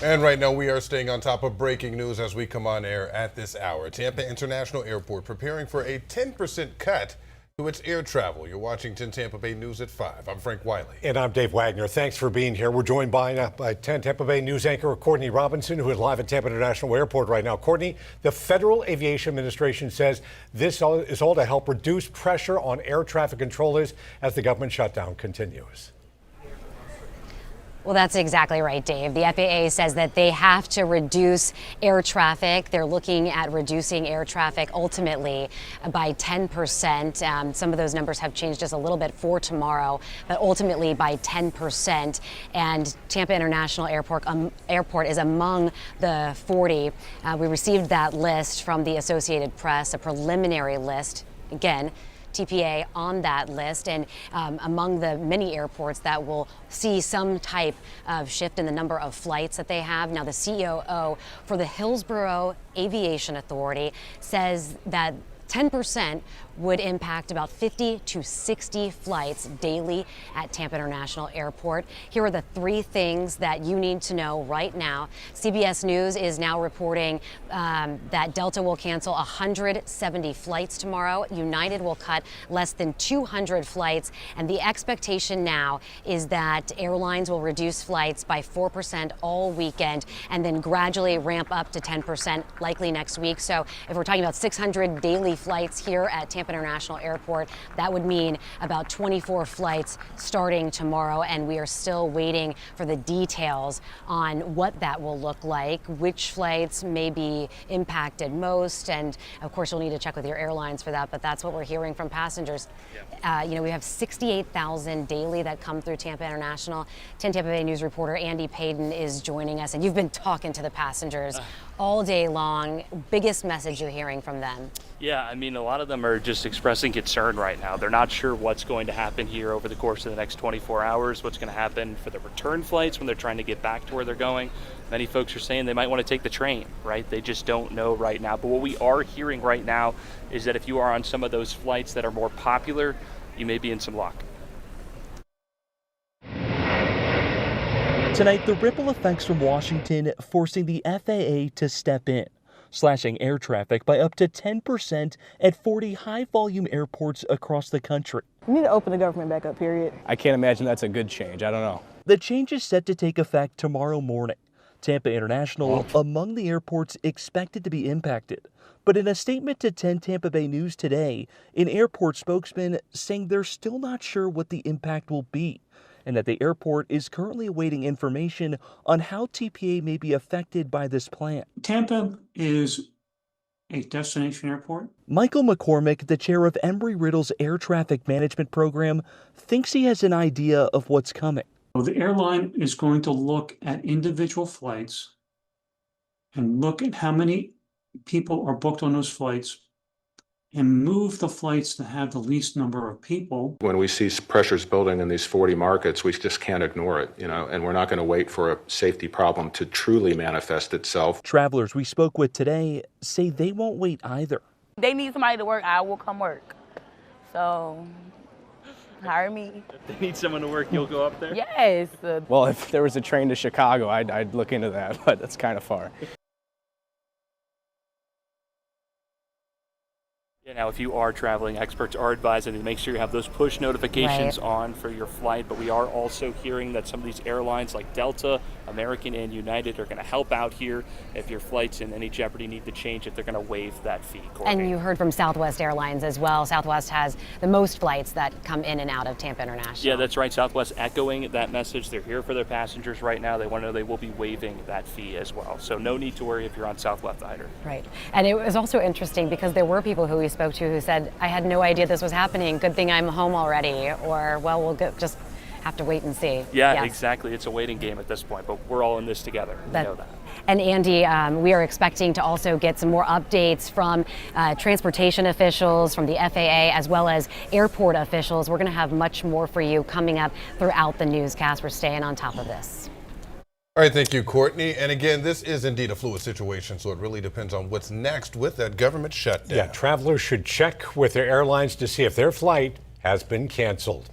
And right now we are staying on top of breaking news as we come on air at this hour. Tampa International Airport preparing for a 10% cut to its air travel. You're watching 10 Tampa Bay News at 5. I'm Frank Wiley. And I'm Dave Wagner. Thanks for being here. We're joined by 10 Tampa Bay News anchor Courtney Robinson, who is live at Tampa International Airport right now. Courtney, the Federal Aviation Administration says this is all to help reduce pressure on air traffic controllers as the government shutdown continues. Well, that's exactly right, Dave. The FAA says that they have to reduce air traffic. They're looking at reducing air traffic ultimately by 10%. Some of those numbers have changed just a little bit for tomorrow, but ultimately by 10%. And Tampa International Airport is among the 40. We received that list from the Associated Press, a preliminary list. Again, TPA on that list, and among the many airports that will see some type of shift in the number of flights that they have. Now, the COO for the Hillsborough Aviation Authority says that 10% would impact about 50 to 60 flights daily at Tampa International Airport. Here are the three things that you need to know right now. CBS News is now reporting that Delta will cancel 170 flights tomorrow. United will cut less than 200 flights. And the expectation now is that airlines will reduce flights by 4% all weekend and then gradually ramp up to 10% likely next week. So if we're talking about 600 daily flights here at Tampa International Airport, that would mean about 24 flights starting tomorrow, and we are still waiting for the details on what that will look like, which flights may be impacted most, and of course you'll need to check with your airlines for that, but that's what we're hearing from passengers. We have 68,000 daily that come through Tampa International. 10 Tampa Bay News reporter Andy Payton is joining us, and you've been talking to the passengers all day long. Biggest message you're hearing from them? Yeah, I mean, a lot of them are just expressing concern right now. They're not sure what's going to happen here over the course of the next 24 hours, what's going to happen for the return flights when they're trying to get back to where they're going. Many folks are saying they might want to take the train, right? They just don't know right now. But what we are hearing right now is that if you are on some of those flights that are more popular, you may be in some luck. Tonight, the ripple effects from Washington forcing the FAA to step in, slashing air traffic by up to 10% at 40 high-volume airports across the country. We need to open the government back up, period. I can't imagine that's a good change. I don't know. The change is set to take effect tomorrow morning. Tampa International among the airports expected to be impacted. But in a statement to 10 Tampa Bay News today, an airport spokesman saying they're still not sure what the impact will be, and that the airport is currently awaiting information on how TPA may be affected by this plan. Tampa is a destination airport. Michael McCormick, the chair of Embry-Riddle's Air Traffic Management Program, thinks he has an idea of what's coming. The airline is going to look at individual flights and look at how many people are booked on those flights and move the flights to have the least number of people. When we see pressures building in these 40 markets, we just can't ignore it, and we're not going to wait for a safety problem to truly manifest itself. Travelers we spoke with today say they won't wait either. They need somebody to work, I will come work. So, hire me. If they need someone to work, you'll go up there? Yes. Well, if there was a train to Chicago, I'd look into that, but that's kind of far. Now, if you are traveling, experts are advising to make sure you have those push notifications on for your flight. But we are also hearing that some of these airlines like Delta, American, and United are going to help out here if your flight's in any jeopardy, need to change it. They're going to waive that fee. Courtney. And you heard from Southwest Airlines as well. Southwest has the most flights that come in and out of Tampa International. Yeah, that's right. Southwest echoing that message. They're here for their passengers right now. They want to know they will be waiving that fee as well. So no need to worry if you're on Southwest either. Right. And it was also interesting because there were people who we spoke to who said, I had no idea this was happening. Good thing I'm home already. Or, well, we'll just have to wait and see. Yeah, yes. Exactly. It's a waiting game at this point, but we're all in this together. We know that. And Andy, we are expecting to also get some more updates from transportation officials, from the FAA, as well as airport officials. We're going to have much more for you coming up throughout the newscast. We're staying on top of this. All right, thank you, Courtney. And again, this is indeed a fluid situation, so it really depends on what's next with that government shutdown. Yeah, travelers should check with their airlines to see if their flight has been canceled.